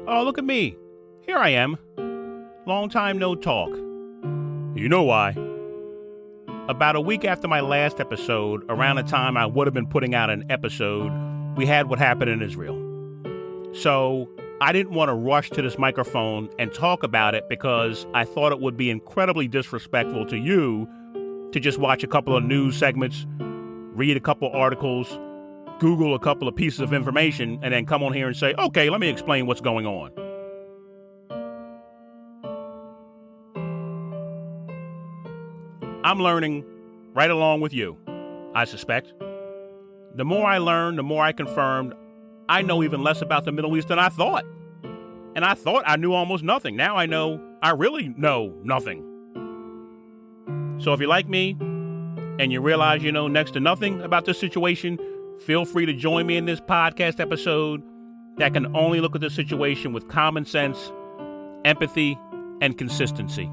Oh, look at me. Here I am. Long time no talk. You know why? About a week after my last episode, around the time I would have been putting out an episode, we had what happened in Israel. So I didn't want to rush to this microphone and talk about it because I thought it would be incredibly disrespectful to you to just watch a couple of news segments, read a couple articles, Google a couple of pieces of information, and then come on here and say, okay, let me explain what's going on. I'm learning right along with you, I suspect. The more I learned, the more I confirmed I know even less about the Middle East than I thought. And I thought I knew almost nothing. Now I know I really know nothing. So if you're like me and you realize you know next to nothing about this situation, feel free to join me in this podcast episode that can only look at the situation with common sense, empathy, and consistency.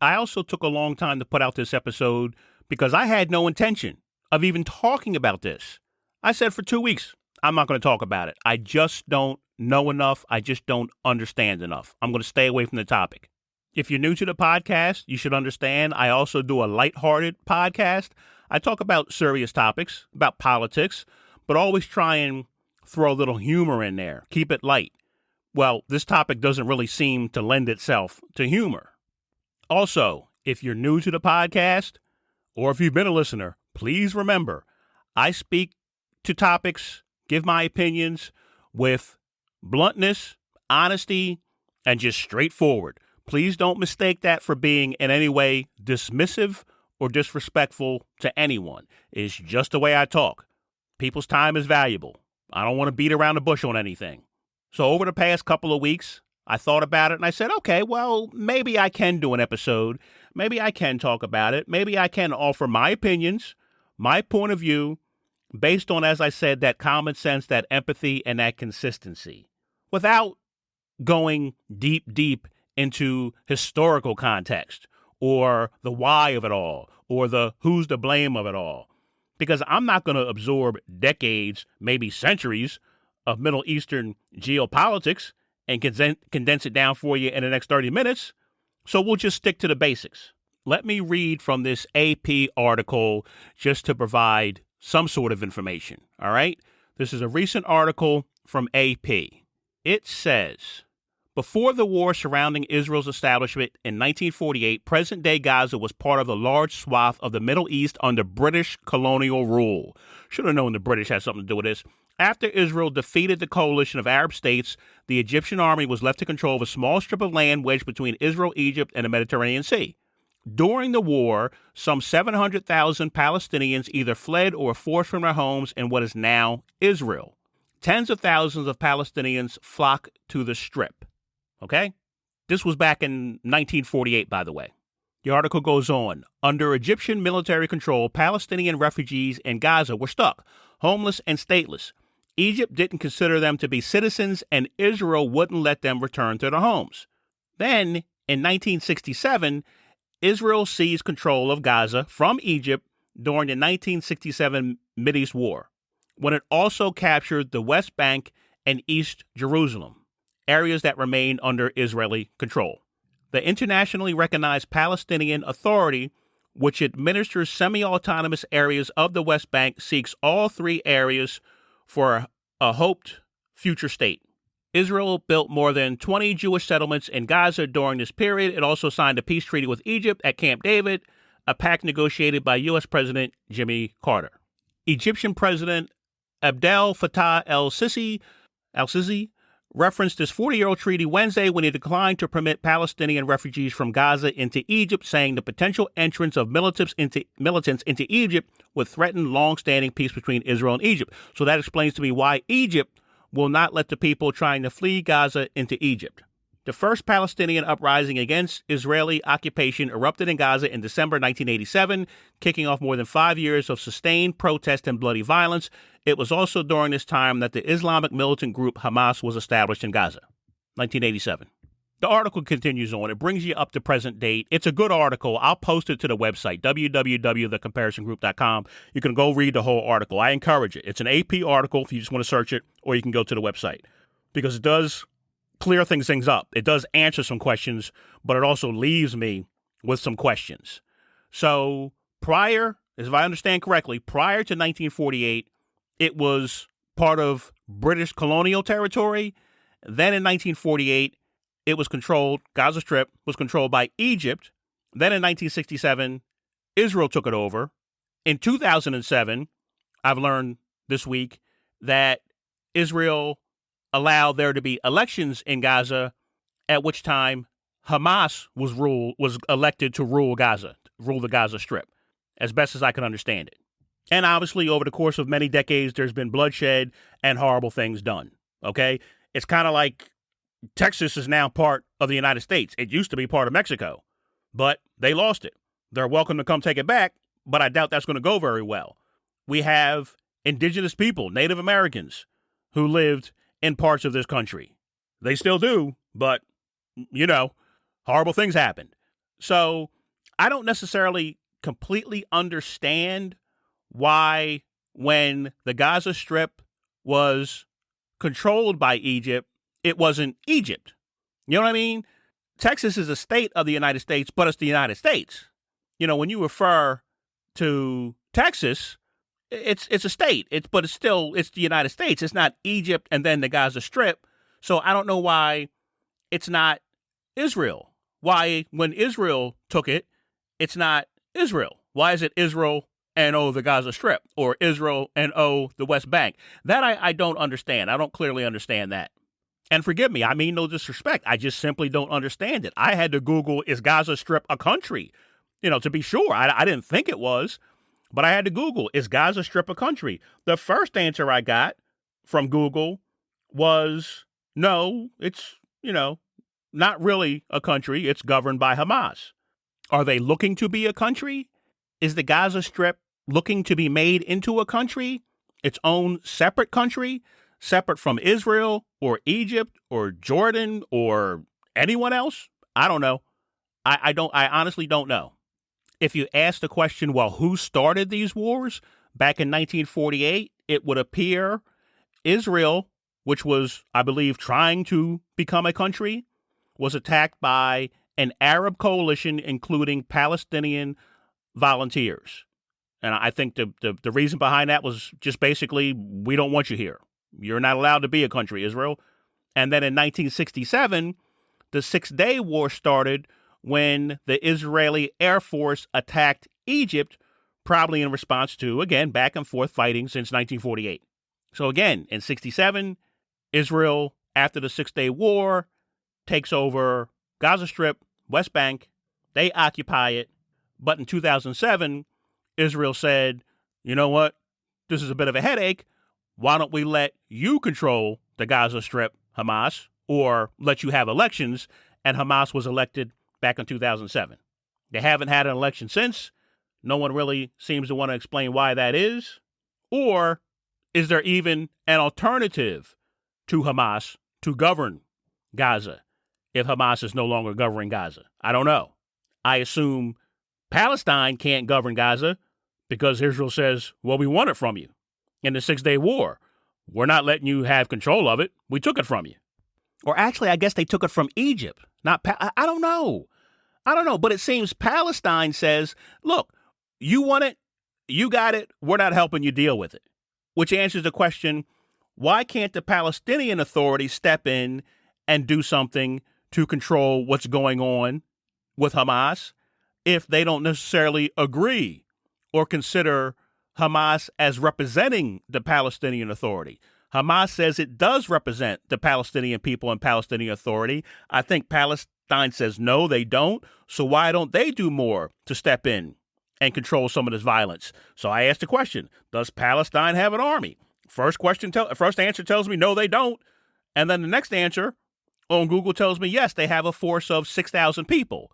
I also took a long time to put out this episode because I had no intention of even talking about this. I said for 2 weeks, I'm not going to talk about it. I just don't know enough. I just don't understand enough. I'm going to stay away from the topic. If you're new to the podcast, you should understand I also do a lighthearted podcast. I talk about serious topics, about politics, but always try and throw a little humor in there. Keep it light. Well, this topic doesn't really seem to lend itself to humor. Also, if you're new to the podcast, or if you've been a listener, please remember, I speak to topics, give my opinions with bluntness, honesty, and just straightforward. Please don't mistake that for being in any way dismissive or disrespectful to anyone. It's just the way I talk. People's time is valuable. I don't want to beat around the bush on anything. So over the past couple of weeks, I thought about it and I said, okay, well, maybe I can do an episode. Maybe I can talk about it. Maybe I can offer my opinions, my point of view, based on, as I said, that common sense, that empathy, and that consistency, without going deep into historical context or the why of it all or the who's to blame of it all. Because I'm not going to absorb decades, maybe centuries of Middle Eastern geopolitics and condense it down for you in the next 30 minutes. So we'll just stick to the basics. Let me read from this AP article just to provide some sort of information, all right? This is a recent article from AP. It says, before the war surrounding Israel's establishment in 1948, present-day Gaza was part of a large swath of the Middle East under British colonial rule. Should have known the British had something to do with this. After Israel defeated the coalition of Arab states, the Egyptian army was left to control a small strip of land wedged between Israel, Egypt, and the Mediterranean Sea. During the war, some 700,000 Palestinians either fled or were forced from their homes in what is now Israel. Tens of thousands of Palestinians flocked to the Strip. Okay? This was back in 1948, by the way. The article goes on. Under Egyptian military control, Palestinian refugees in Gaza were stuck, homeless and stateless. Egypt didn't consider them to be citizens, and Israel wouldn't let them return to their homes. Then, in 1967, Israel seized control of Gaza from Egypt during the 1967 Mideast War, when it also captured the West Bank and East Jerusalem, areas that remained under Israeli control. The internationally recognized Palestinian Authority, which administers semi-autonomous areas of the West Bank, seeks all three areas for a hoped future state. Israel built more than 20 Jewish settlements in Gaza during this period. It also signed a peace treaty with Egypt at Camp David, a pact negotiated by U.S. President Jimmy Carter. Egyptian President Abdel Fattah el-Sisi referenced this 40-year-old treaty Wednesday when he declined to permit Palestinian refugees from Gaza into Egypt, saying the potential entrance of militants into Egypt would threaten long-standing peace between Israel and Egypt. So that explains to me why Egypt will not let the people trying to flee Gaza into Egypt. The first Palestinian uprising against Israeli occupation erupted in Gaza in December 1987, kicking off more than 5 years of sustained protest and bloody violence. It was also during this time that the Islamic militant group Hamas was established in Gaza, 1987. The article continues on. It brings you up to present date. It's a good article. I'll post it to the website, www.thecomparisongroup.com. You can go read the whole article. I encourage it. It's an AP article if you just want to search it, or you can go to the website because it does clear things up. It does answer some questions, but it also leaves me with some questions. So prior, as if I understand correctly, prior to 1948, it was part of British colonial territory. Then in 1948, it was controlled, Gaza Strip was controlled by Egypt. Then in 1967, Israel took it over. In 2007, I've learned this week that Israel allowed there to be elections in Gaza, at which time Hamas was elected to rule the Gaza Strip, as best as I can understand it. And obviously, over the course of many decades, there's been bloodshed and horrible things done. Okay? It's kind of like Texas is now part of the United States. It used to be part of Mexico, but they lost it. They're welcome to come take it back, but I doubt that's going to go very well. We have indigenous people, Native Americans, who lived in parts of this country. They still do, but, horrible things happened. So I don't necessarily completely understand why when the Gaza Strip was controlled by Egypt, it wasn't Egypt. You know what I mean? Texas is a state of the United States, but it's the United States. When you refer to Texas, it's a state. It's the United States. It's not Egypt and then the Gaza Strip. So I don't know why it's not Israel. Why, when Israel took it, it's not Israel. Why is it Israel and the Gaza Strip, or Israel and the West Bank? That I don't understand. I don't clearly understand that. And forgive me, I mean no disrespect. I just simply don't understand it. I had to Google, is Gaza Strip a country? To be sure. I didn't think it was, but I had to Google, is Gaza Strip a country? The first answer I got from Google was, no, it's, not really a country. It's governed by Hamas. Are they looking to be a country? Is the Gaza Strip looking to be made into a country? Its own separate country? Separate from Israel or Egypt or Jordan or anyone else? I don't know. I honestly don't know. If you ask the question, well, who started these wars back in 1948, it would appear Israel, which was, I believe, trying to become a country, was attacked by an Arab coalition, including Palestinian volunteers. And I think the reason behind that was just basically, we don't want you here. You're not allowed to be a country, Israel. And then in 1967, the Six-Day War started when the Israeli Air Force attacked Egypt, probably in response to, again, back and forth fighting since 1948. So again, in 67, Israel, after the Six-Day War, takes over Gaza Strip, West Bank. They occupy it. But in 2007, Israel said, you know what? This is a bit of a headache. Why don't we let you control the Gaza Strip, Hamas, or let you have elections? And Hamas was elected back in 2007. They haven't had an election since. No one really seems to want to explain why that is. Or is there even an alternative to Hamas to govern Gaza if Hamas is no longer governing Gaza? I don't know. I assume Palestine can't govern Gaza because Israel says, well, we want it from you. In the Six-Day War, we're not letting you have control of it. We took it from you. Or actually, I guess they took it from Egypt. I don't know. But it seems Palestine says, look, you want it, you got it, we're not helping you deal with it. Which answers the question, why can't the Palestinian Authority step in and do something to control what's going on with Hamas if they don't necessarily agree or consider Hamas as representing the Palestinian Authority? Hamas says it does represent the Palestinian people and Palestinian Authority. I think Palestine says no, they don't. So why don't they do more to step in and control some of this violence? So I asked the question, does Palestine have an army? First answer tells me no, they don't. And then the next answer on Google tells me, yes, they have a force of 6,000 people.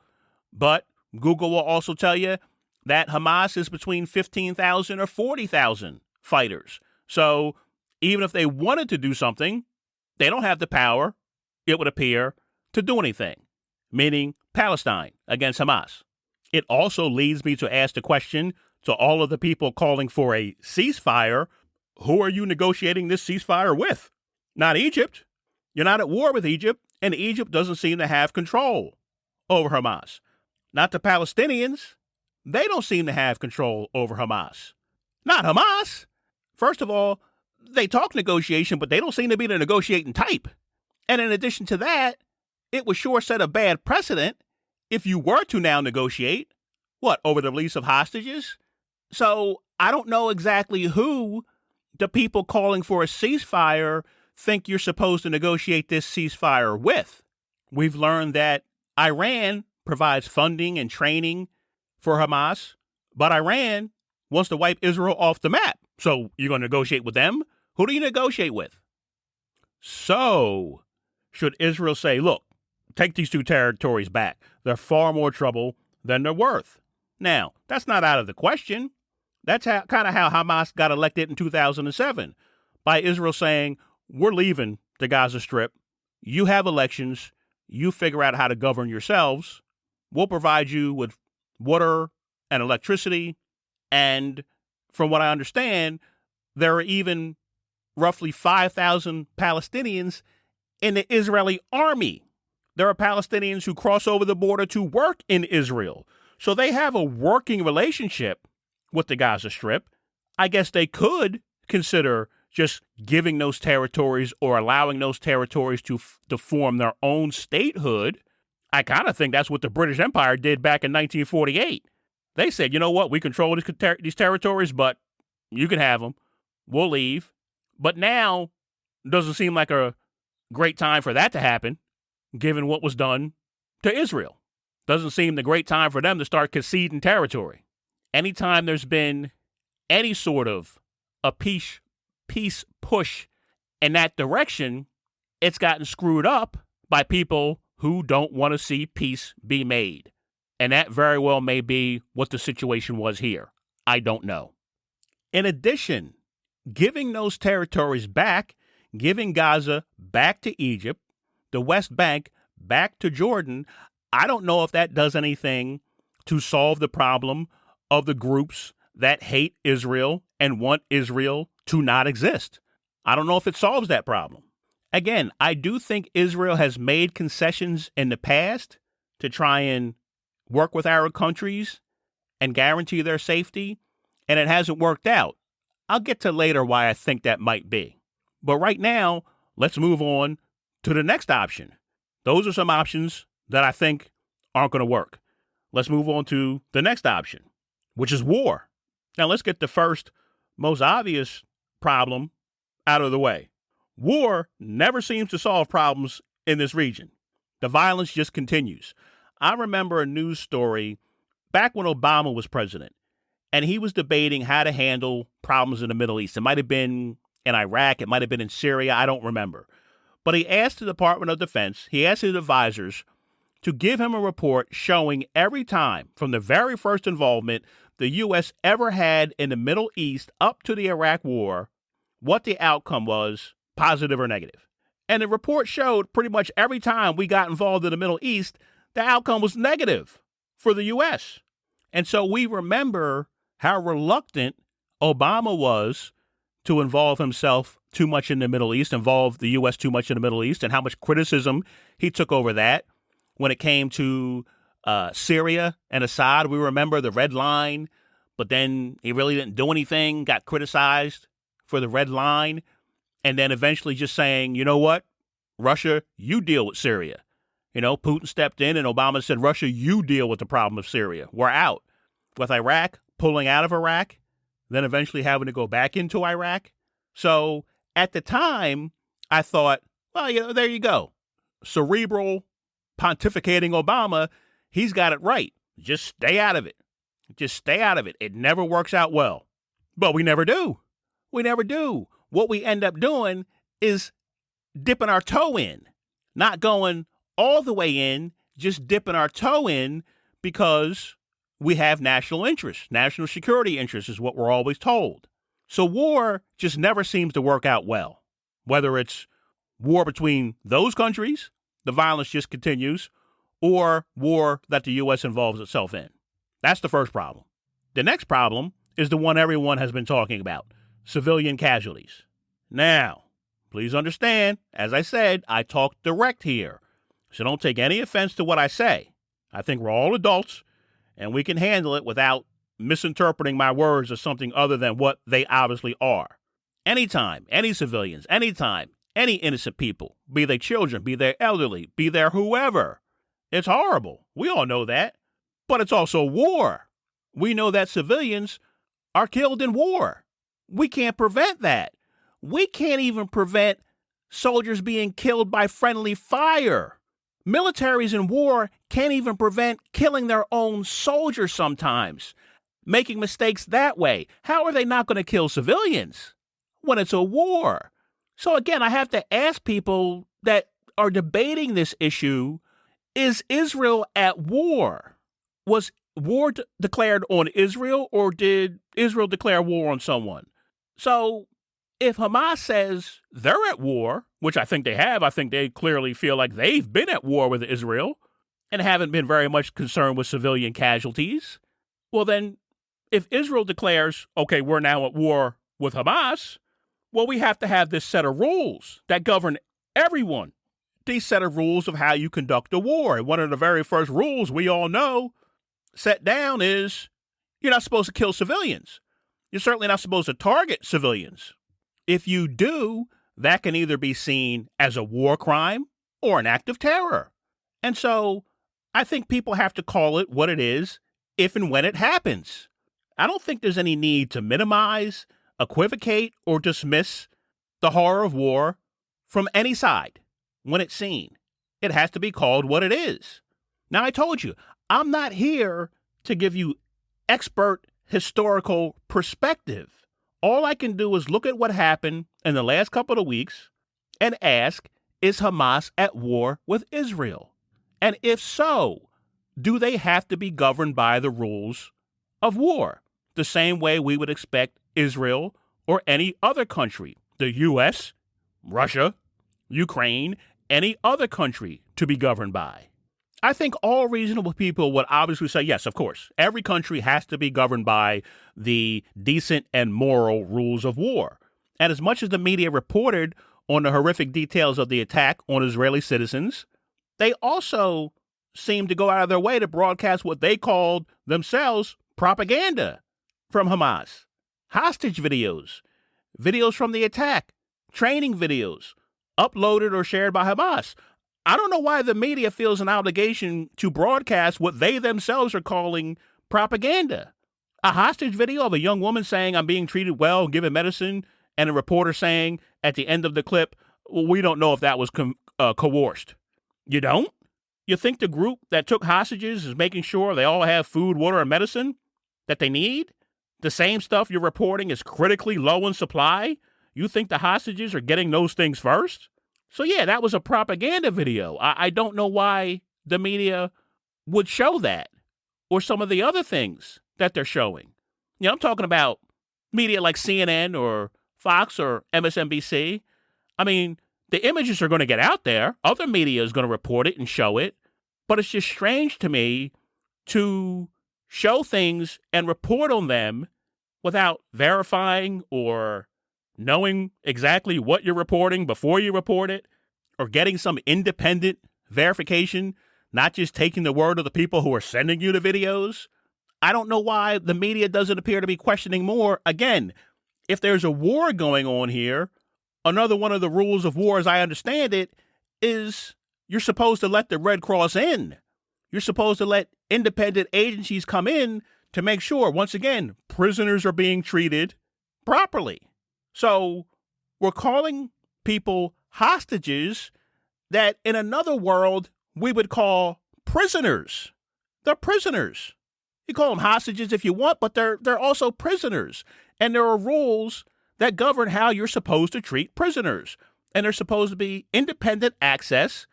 But Google will also tell you that Hamas is between 15,000 or 40,000 fighters. So even if they wanted to do something, they don't have the power, it would appear, to do anything, meaning Palestine against Hamas. It also leads me to ask the question to all of the people calling for a ceasefire, who are you negotiating this ceasefire with? Not Egypt. You're not at war with Egypt, and Egypt doesn't seem to have control over Hamas. Not the Palestinians. They don't seem to have control over Hamas. Not Hamas. First of all, they talk negotiation, but they don't seem to be the negotiating type. And in addition to that, it would sure set a bad precedent if you were to now negotiate, over the release of hostages? So I don't know exactly who the people calling for a ceasefire think you're supposed to negotiate this ceasefire with. We've learned that Iran provides funding and training for Hamas, but Iran wants to wipe Israel off the map. So you're going to negotiate with them? Who do you negotiate with? So should Israel say, look, take these two territories back? They're far more trouble than they're worth. Now, that's not out of the question. That's kind of how Hamas got elected in 2007, by Israel saying, we're leaving the Gaza Strip. You have elections. You figure out how to govern yourselves. We'll provide you with water and electricity. And from what I understand, there are even roughly 5,000 Palestinians in the Israeli army. There are Palestinians who cross over the border to work in Israel. So they have a working relationship with the Gaza Strip. I guess they could consider just giving those territories or allowing those territories to form their own statehood. I kind of think that's what the British Empire did back in 1948. They said, you know what, we control these territories, but you can have them. We'll leave. But now it doesn't seem like a great time for that to happen, given what was done to Israel. Doesn't seem the great time for them to start conceding territory. Anytime there's been any sort of a peace push in that direction, it's gotten screwed up by people who don't want to see peace be made. And that very well may be what the situation was here. I don't know. In addition, giving those territories back, giving Gaza back to Egypt, the West Bank back to Jordan, I don't know if that does anything to solve the problem of the groups that hate Israel and want Israel to not exist. I don't know if it solves that problem. Again, I do think Israel has made concessions in the past to try and work with Arab countries and guarantee their safety, and it hasn't worked out. I'll get to later why I think that might be. But right now, let's move on to the next option. Those are some options that I think aren't going to work. Let's move on to the next option, which is war. Now, let's get the first, most obvious problem out of the way. War never seems to solve problems in this region. The violence just continues. I remember a news story back when Obama was president, and he was debating how to handle problems in the Middle East. It might have been in Iraq. It might have been in Syria. I don't remember. But he asked the Department of Defense, he asked his advisors to give him a report showing every time from the very first involvement the U.S. ever had in the Middle East up to the Iraq War, what the outcome was, positive or negative. And the report showed pretty much every time we got involved in the Middle East, the outcome was negative for the U.S. And so we remember how reluctant Obama was to involve himself too much in the Middle East, involve the U.S. too much in the Middle East, and how much criticism he took over that. When it came to Syria and Assad, we remember the red line, but then he really didn't do anything, got criticized for the red line, and then eventually just saying, you know what, Russia, you deal with Syria. You know, Putin stepped in and Obama said, Russia, you deal with the problem of Syria. We're out. With Iraq pulling out of Iraq, then eventually having to go back into Iraq. So at the time, I thought, well, you know, there you go. Cerebral, pontificating Obama, he's got it right. Just stay out of it. Just stay out of it. It never works out well. But we never do. We never do. What we end up doing is dipping our toe in. not going all the way in, just dipping our toe in because we have national interests. National security interests is what we're always told. So war just never seems to work out well. Whether it's war between those countries, the violence just continues, or war that the U.S. involves itself in. That's the first problem. The next problem is the one everyone has been talking about, civilian casualties. Now, please understand, as I said, I talk direct here, so don't take any offense to what I say. I think we're all adults, and we can handle it without misinterpreting my words as something other than what they obviously are. Anytime, any civilians, anytime, any innocent people, be they children, be they elderly, be they whoever, it's horrible. We all know that. But it's also war. We know that civilians are killed in war. We can't prevent that. We can't even prevent soldiers being killed by friendly fire. Militaries in war can't even prevent killing their own soldiers sometimes, making mistakes that way. How are they not going to kill civilians when it's a war? So again, I have to ask people that are debating this issue, is Israel at war? Was war declared on Israel, or did Israel declare war on someone? So if Hamas says they're at war, which I think they have, I think they clearly feel like they've been at war with Israel and haven't been very much concerned with civilian casualties. Well, then if Israel declares, okay, we're now at war with Hamas, well, we have to have this set of rules that govern everyone. These set of rules of how you conduct a war. And one of the very first rules we all know set down is you're not supposed to kill civilians. You're certainly not supposed to target civilians. If you do, that can either be seen as a war crime or an act of terror. And so I think people have to call it what it is if and when it happens. I don't think there's any need to minimize, equivocate, or dismiss the horror of war from any side when it's seen. It has to be called what it is. Now, I told you, I'm not here to give you expert historical perspective. All I can do is look at what happened in the last couple of weeks and ask, is Hamas at war with Israel? And if so, do they have to be governed by the rules of war, the same way we would expect Israel or any other country, the U.S., Russia, Ukraine, any other country, to be governed by? I think all reasonable people would obviously say, yes, of course, every country has to be governed by the decent and moral rules of war. And as much as the media reported on the horrific details of the attack on Israeli citizens, they also seemed to go out of their way to broadcast what they called themselves propaganda from Hamas. Hostage videos, videos from the attack, training videos, uploaded or shared by Hamas. I don't know why the media feels an obligation to broadcast what they themselves are calling propaganda. A hostage video of a young woman saying, I'm being treated well, given medicine, and a reporter saying at the end of the clip, well, we don't know if that was coerced. You don't? You think the group that took hostages is making sure they all have food, water, and medicine that they need? The same stuff you're reporting is critically low in supply? You think the hostages are getting those things first? So yeah, that was a propaganda video. I don't know why the media would show that or some of the other things that they're showing. You know, I'm talking about media like CNN or Fox or MSNBC. I mean, the images are going to get out there. Other media is going to report it and show it. But it's just strange to me to show things and report on them without verifying or knowing exactly what you're reporting before you report it, or getting some independent verification, not just taking the word of the people who are sending you the videos. I don't know why the media doesn't appear to be questioning more. Again, if there's a war going on here, another one of the rules of war, as I understand it, is you're supposed to let the Red Cross in. You're supposed to let independent agencies come in to make sure, once again, prisoners are being treated properly. So we're calling people hostages that in another world we would call prisoners. They're prisoners. You call them hostages if you want, but they're also prisoners. And there are rules that govern how you're supposed to treat prisoners. And there's supposed to be independent access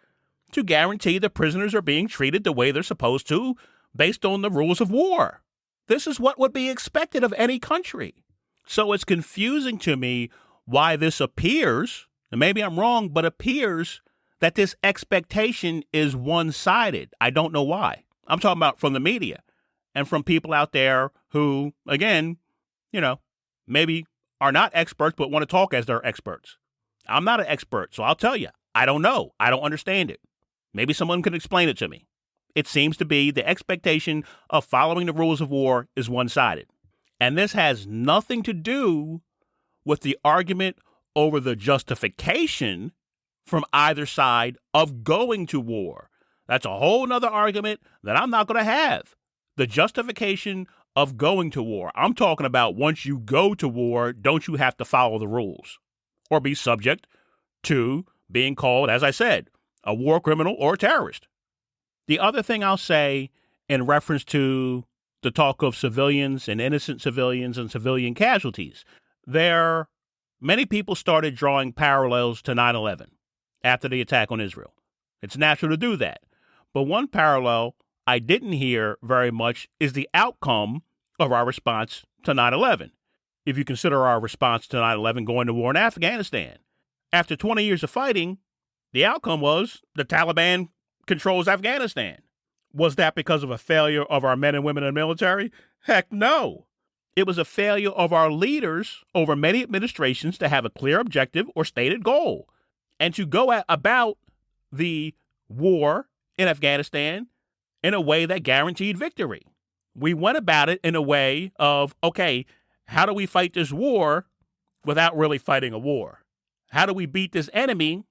to guarantee the prisoners are being treated the way they're supposed to based on the rules of war. This is what would be expected of any country. So it's confusing to me why this appears, and maybe I'm wrong, but appears that this expectation is one-sided. I don't know why. I'm talking about from the media and from people out there who, again, maybe are not experts but want to talk as they're experts. I'm not an expert, so I'll tell you, I don't know. I don't understand it. Maybe someone can explain it to me. It seems to be the expectation of following the rules of war is one-sided. And this has nothing to do with the argument over the justification from either side of going to war. That's a whole nother argument that I'm not going to have. The justification of going to war. I'm talking about once you go to war, don't you have to follow the rules or be subject to being called, as I said, a war criminal or a terrorist. The other thing I'll say in reference to the talk of civilians and innocent civilians and civilian casualties, many people started drawing parallels to 9/11 after the attack on Israel. It's natural to do that. But one parallel I didn't hear very much is the outcome of our response to 9/11. If you consider our response to 9/11 going to war in Afghanistan, after 20 years of fighting, the outcome was the Taliban controls Afghanistan. Was that because of a failure of our men and women in the military? Heck no. It was a failure of our leaders over many administrations to have a clear objective or stated goal and to go about the war in Afghanistan in a way that guaranteed victory. We went about it in a way of, okay, how do we fight this war without really fighting a war? How do we beat this enemy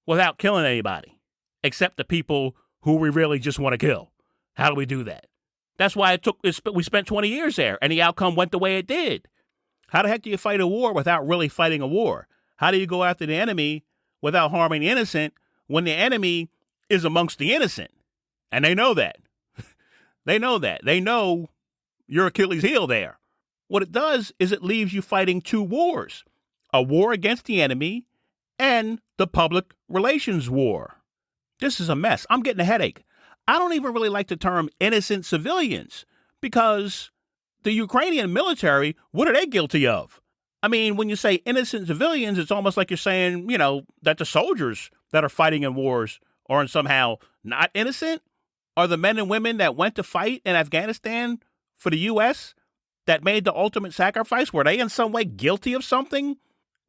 without killing anybody, except the people who we really just want to kill? How do we do that? That's why we spent 20 years there, and the outcome went the way it did. How the heck do you fight a war without really fighting a war? How do you go after the enemy without harming the innocent when the enemy is amongst the innocent? And they know that. They know that. They know your Achilles heel there. What it does is it leaves you fighting two wars, a war against the enemy and the public relations war. This is a mess. I'm getting a headache. I don't even really like the term innocent civilians because the Ukrainian military, what are they guilty of? I mean, when you say innocent civilians, it's almost like you're saying, that the soldiers that are fighting in wars are somehow not innocent. Are the men and women that went to fight in Afghanistan for the U.S. that made the ultimate sacrifice, were they in some way guilty of something?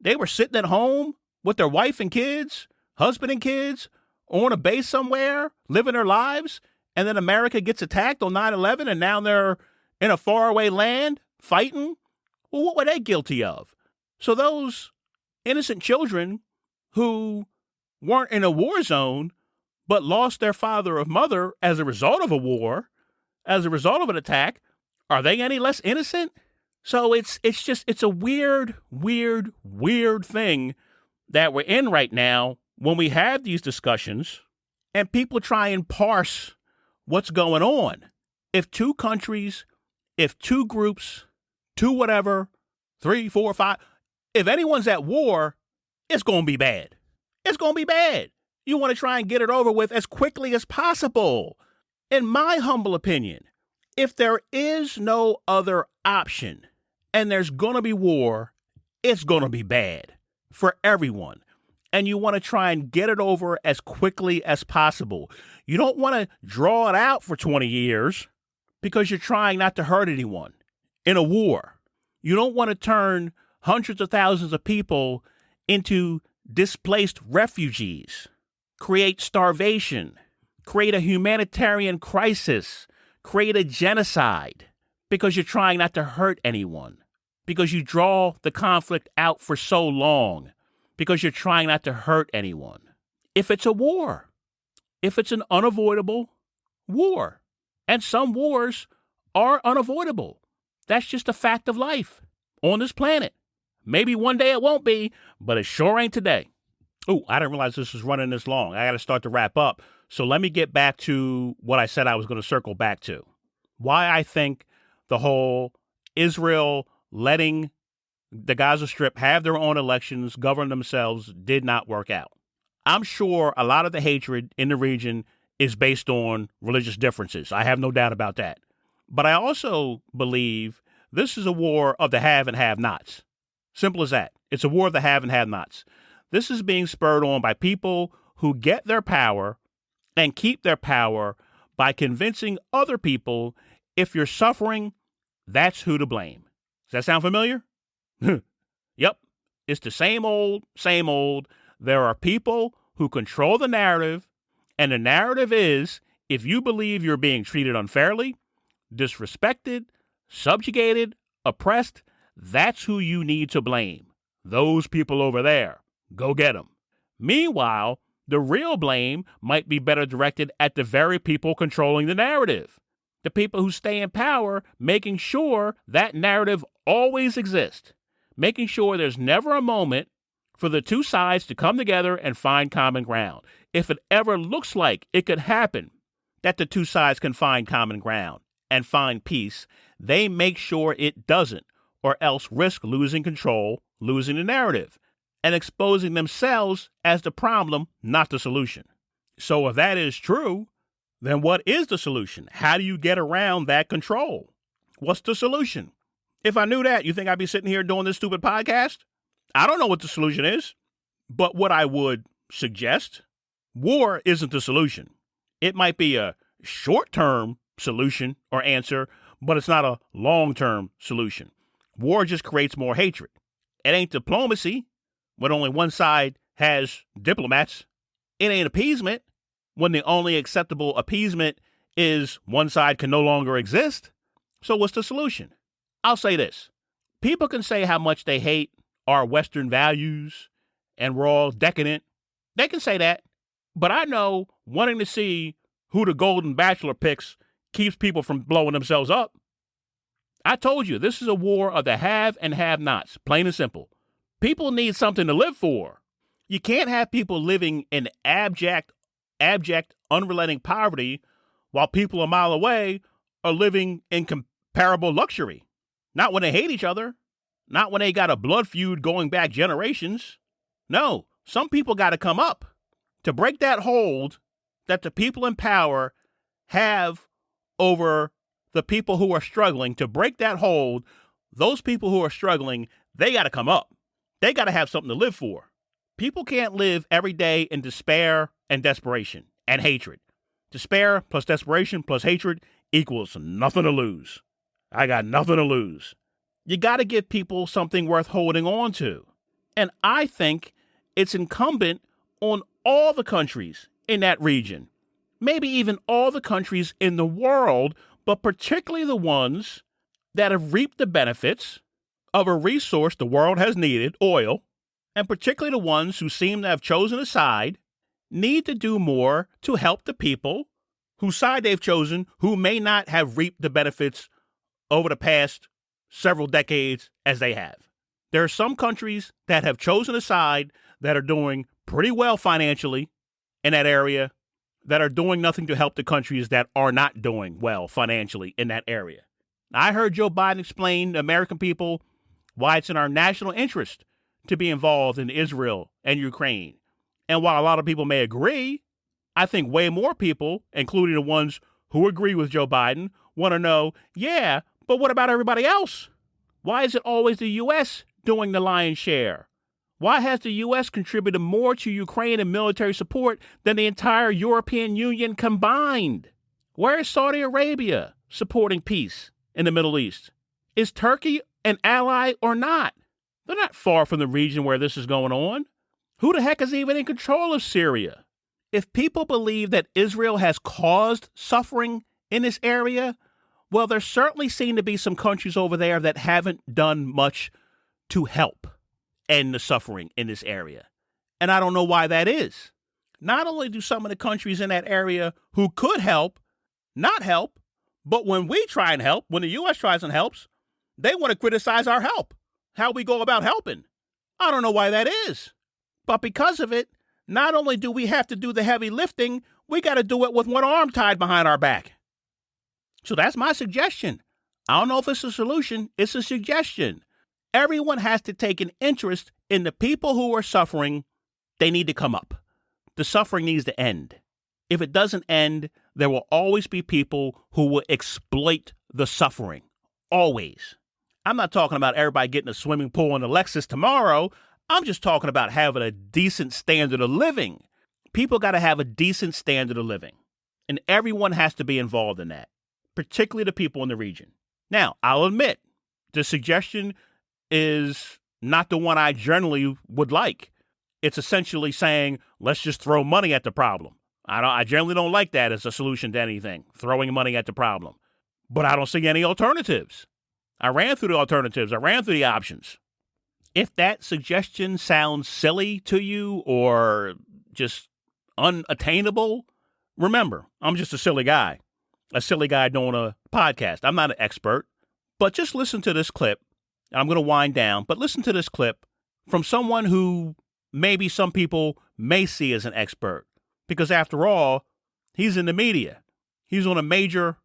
They were sitting at home with their wife and kids, husband and kids, on a base somewhere, living their lives, and then America gets attacked on 9/11, and now they're in a faraway land fighting? Well, what were they guilty of? So those innocent children who weren't in a war zone but lost their father or mother as a result of a war, as a result of an attack, are they any less innocent? So it's a weird thing that we're in right now when we have these discussions and people try and parse what's going on. If two countries, if two groups, two whatever, 3, 4, 5, if anyone's at war, it's going to be bad. It's going to be bad. You want to try and get it over with as quickly as possible. In my humble opinion, if there is no other option and there's going to be war, it's going to be bad for everyone. And you want to try and get it over as quickly as possible. You don't want to draw it out for 20 years because you're trying not to hurt anyone in a war. You don't want to turn hundreds of thousands of people into displaced refugees, create starvation, create a humanitarian crisis, create a genocide because you're trying not to hurt anyone, because you draw the conflict out for so long, because you're trying not to hurt anyone. If it's a war, if it's an unavoidable war, and some wars are unavoidable, that's just a fact of life on this planet. Maybe one day it won't be, but it sure ain't today. Oh, I didn't realize this was running this long. I got to start to wrap up. So let me get back to what I said I was going to circle back to. Why I think the whole Israel letting the Gaza Strip have their own elections, govern themselves, did not work out. I'm sure a lot of the hatred in the region is based on religious differences. I have no doubt about that. But I also believe this is a war of the have and have-nots. Simple as that. It's a war of the have and have-nots. This is being spurred on by people who get their power and keep their power by convincing other people if you're suffering, that's who to blame. Does that sound familiar? Yep. It's the same old, same old. There are people who control the narrative, and the narrative is if you believe you're being treated unfairly, disrespected, subjugated, oppressed, that's who you need to blame. Those people over there. Go get them. Meanwhile, the real blame might be better directed at the very people controlling the narrative. The people who stay in power, making sure that narrative always exists. Making sure there's never a moment for the two sides to come together and find common ground. If it ever looks like it could happen that the two sides can find common ground and find peace, they make sure it doesn't, or else risk losing control, losing the narrative, and exposing themselves as the problem, not the solution. So if that is true, then what is the solution? How do you get around that control? What's the solution? If I knew that, you think I'd be sitting here doing this stupid podcast? I don't know what the solution is, but what I would suggest, war isn't the solution. It might be a short-term solution or answer, but it's not a long-term solution. War just creates more hatred. It ain't diplomacy when only one side has diplomats. It ain't appeasement when the only acceptable appeasement is one side can no longer exist. So what's the solution? I'll say this. People can say how much they hate our Western values and we're all decadent. They can say that. But I know wanting to see who the Golden Bachelor picks keeps people from blowing themselves up. I told you, this is a war of the have and have-nots, plain and simple. People need something to live for. You can't have people living in abject, unrelenting poverty while people a mile away are living in comparable luxury. Not when they hate each other. Not when they got a blood feud going back generations. No, some people got to come up to break that hold that the people in power have over the people who are struggling. To break that hold, those people who are struggling, they got to come up. They got to have something to live for. People can't live every day in despair and desperation and hatred. Despair plus desperation plus hatred equals nothing to lose. I got nothing to lose. You got to give people something worth holding on to. And I think it's incumbent on all the countries in that region, maybe even all the countries in the world, but particularly the ones that have reaped the benefits of a resource the world has needed, oil, and particularly the ones who seem to have chosen a side, need to do more to help the people whose side they've chosen who may not have reaped the benefits over the past several decades as they have. There are some countries that have chosen a side that are doing pretty well financially in that area, that are doing nothing to help the countries that are not doing well financially in that area. I heard Joe Biden explain to American people why it's in our national interest to be involved in Israel and Ukraine. And while a lot of people may agree, I think way more people, including the ones who agree with Joe Biden, want to know, yeah, but what about everybody else? Why is it always the U.S. doing the lion's share? Why has the U.S. contributed more to Ukraine and military support than the entire European Union combined? Where is Saudi Arabia supporting peace in the Middle East? Is Turkey an ally or not? They're not far from the region where this is going on. Who the heck is even in control of Syria? If people believe that Israel has caused suffering in this area, well, there certainly seem to be some countries over there that haven't done much to help end the suffering in this area. And I don't know why that is. Not only do some of the countries in that area who could help not help, but when we try and help, when the U.S. tries and helps, they want to criticize our help, how we go about helping. I don't know why that is. But because of it, not only do we have to do the heavy lifting, we got to do it with one arm tied behind our back. So that's my suggestion. I don't know if it's a solution. It's a suggestion. Everyone has to take an interest in the people who are suffering. They need to come up. the suffering needs to end. If it doesn't end, there will always be people who will exploit the suffering. Always. I'm not talking about everybody getting a swimming pool in a Lexus tomorrow. I'm just talking about having a decent standard of living. People got to have a decent standard of living. And everyone has to be involved in that, particularly the people in the region. Now, I'll admit, the suggestion is not the one I generally would like. It's essentially saying, let's just throw money at the problem. I generally don't like that as a solution to anything, throwing money at the problem. But I don't see any alternatives. I ran through the alternatives. I ran through the options. If that suggestion sounds silly to you or just unattainable, remember, I'm just a silly guy doing a podcast. I'm not an expert, but just listen to this clip. I'm going to wind down, but listen to this clip from someone who maybe some people may see as an expert, because after all, he's in the media. He's on a major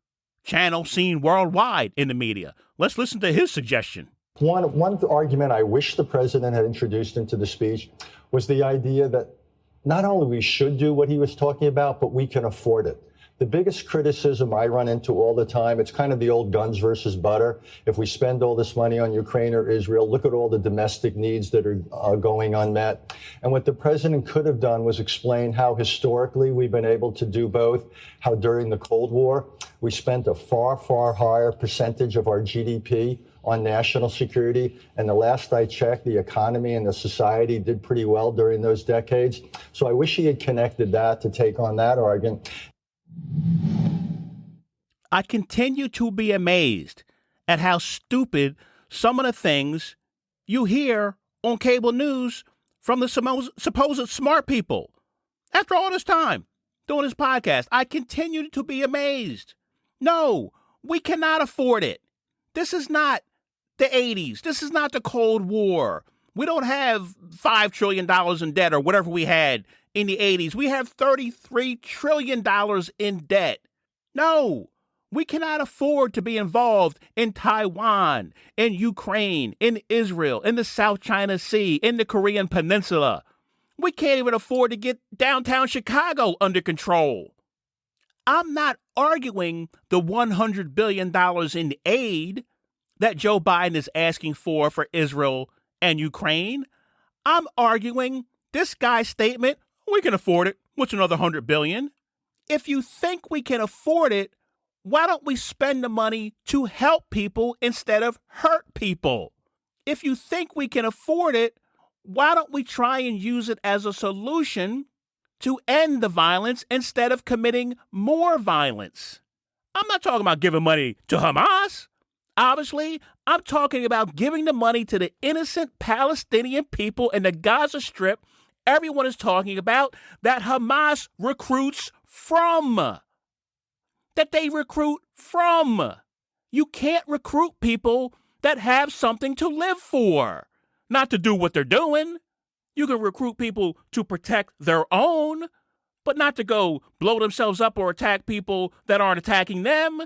channel seen worldwide in the media. Let's listen to his suggestion. One argument I wish the president had introduced into the speech was the idea that not only we should do what he was talking about, but we can afford it. The biggest criticism I run into all the time, it's kind of the old guns versus butter. If we spend all this money on Ukraine or Israel, look at all the domestic needs that are going unmet. And what the president could have done was explain how historically we've been able to do both, how during the Cold War, we spent a far, far higher percentage of our GDP on national security. And the last I checked, the economy and the society did pretty well during those decades. So I wish he had connected that to take on that argument. I continue to be amazed at how stupid some of the things you hear on cable news from the supposed smart people. After all this time doing this podcast, I continue to be amazed. No, we cannot afford it. This is not the 80s. This is not the Cold War. We don't have $5 trillion in debt or whatever we had in the 80s. We have $33 trillion in debt. No, we cannot afford to be involved in Taiwan, in Ukraine, in Israel, in the South China Sea, in the Korean Peninsula. We can't even afford to get downtown Chicago under control. I'm not arguing the $100 billion in aid that Joe Biden is asking for Israel and Ukraine. I'm arguing this guy's statement, we can afford it. What's another $100 billion? If you think we can afford it, why don't we spend the money to help people instead of hurt people? If you think we can afford it, why don't we try and use it as a solution to end the violence instead of committing more violence? I'm not talking about giving money to Hamas. Obviously, I'm talking about giving the money to the innocent Palestinian people in the Gaza Strip everyone is talking about that Hamas recruits from. That they recruit from. You can't recruit people that have something to live for, not to do what they're doing. You can recruit people to protect their own, but not to go blow themselves up or attack people that aren't attacking them.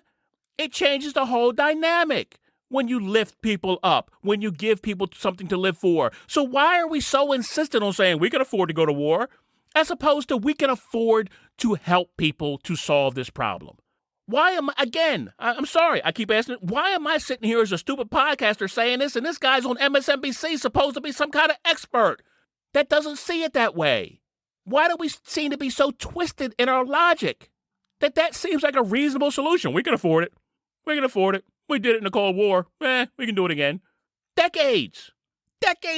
It changes the whole dynamic when you lift people up, when you give people something to live for. So why are we so insistent on saying we can afford to go to war, as opposed to we can afford to help people to solve this problem? Why am I, again, I'm sorry, I keep asking, why am I sitting here as a stupid podcaster saying this, and this guy's on MSNBC supposed to be some kind of expert that doesn't see it that way? Why do we seem to be so twisted in our logic that seems like a reasonable solution? We can afford it. We can afford it. We did it in the Cold War. We can do it again. Decades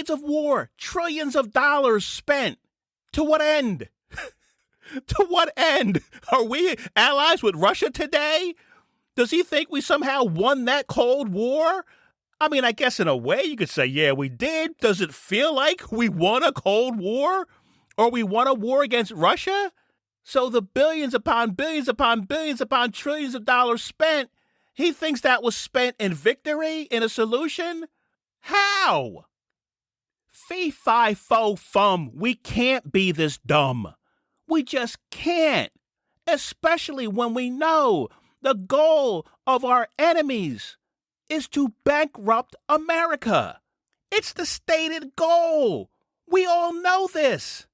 of war, trillions of dollars spent. To what end? To what end? Are we allies with Russia today? Does he think we somehow won that Cold War? I mean, I guess in a way you could say, yeah, we did. Does it feel like we won a Cold War? Or we won a war against Russia? So the billions upon billions upon billions upon trillions of dollars spent, he thinks that was spent in victory, in a solution? How? Fee, fi, fo, fum. We can't be this dumb. We just can't. Especially when we know the goal of our enemies is to bankrupt America. It's the stated goal. We all know this.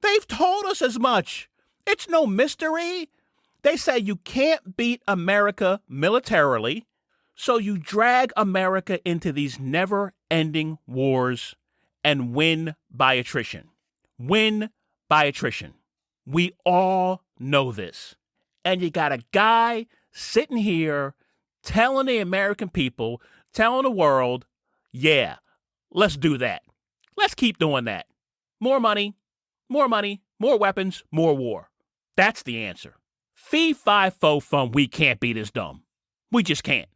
They've told us as much. It's no mystery. They say you can't beat America militarily, so you drag America into these never-ending wars and win by attrition. Win by attrition. We all know this. And you got a guy sitting here telling the American people, telling the world, yeah, let's do that. Let's keep doing that. More money, more weapons, more war. That's the answer. Fee, fi, fo, fum, we can't be this dumb. We just can't.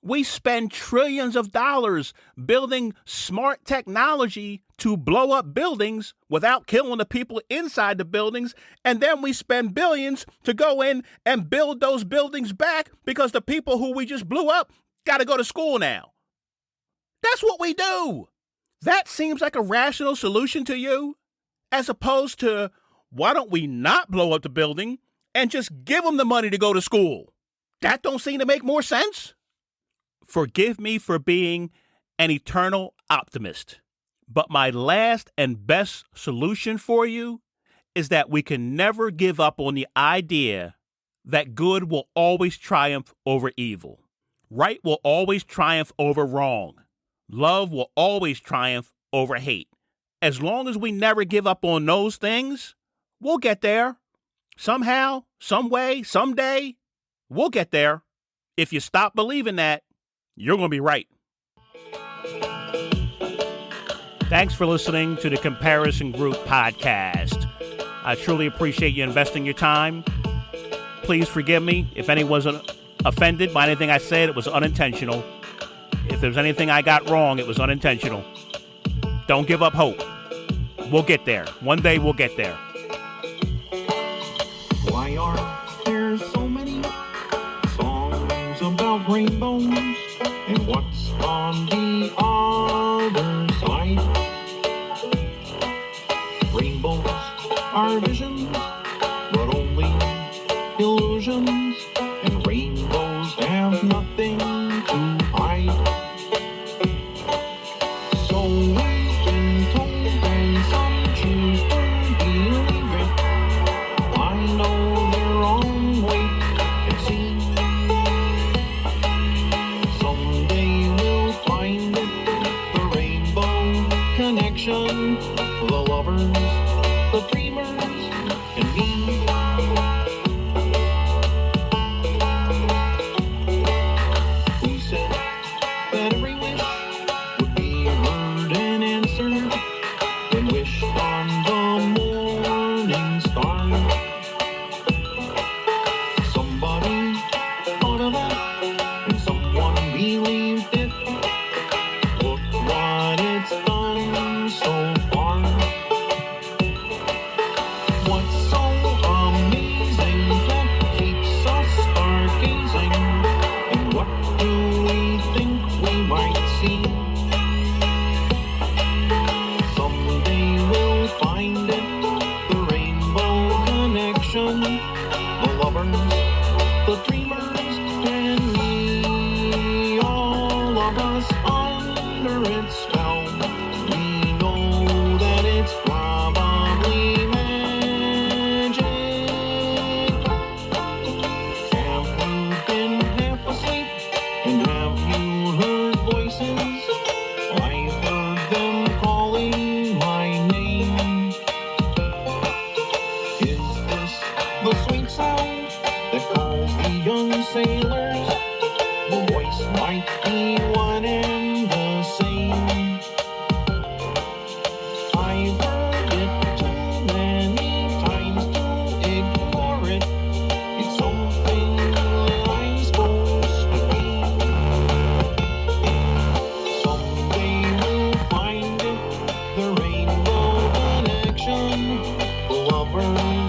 We spend trillions of dollars building smart technology to blow up buildings without killing the people inside the buildings, and then we spend billions to go in and build those buildings back because the people who we just blew up got to go to school now. That's what we do. That seems like a rational solution to you, as opposed to, why don't we not blow up the building and just give them the money to go to school? That don't seem to make more sense. Forgive me for being an eternal optimist, but my last and best solution for you is that we can never give up on the idea that good will always triumph over evil. Right will always triumph over wrong. Love will always triumph over hate. As long as we never give up on those things, we'll get there. Somehow, some way, someday, we'll get there. If you stop believing that, you're going to be right. Thanks for listening to the Comparison Group podcast. I truly appreciate you investing your time. Please forgive me if anyone's offended by anything I said. It was unintentional. If there's anything I got wrong, it was unintentional. Don't give up hope. We'll get there. One day we'll get there. Why are there so many songs about rainbows? And what's on the other side? Rainbows are visions, but only illusions. And rainbows have nothing to hide. So we've been told, and some choose to believe it. I know their own way and see. Someday we'll find it, the rainbow connection, the lovers, the dreamers, and me. Who said that every wish would be heard and answered when wished on the morning star? Somebody thought of that, and someone believed it. Look what it's done so far. What's so amazing that keeps us stargazing? And what do we think we might see? Someday we'll find it, the rainbow connection, the lovers, the dreamers, and me. All of us under its spell. We know that it's probably magic. Have you been half asleep? And have you heard voices? I've heard them calling my name. Is this the sweet sound that calls the young sailors? The voice might be one and the same. I've heard it too many times to ignore it. It's something that I'm supposed to be. Someday we'll find it, the rainbow connection, the lovers,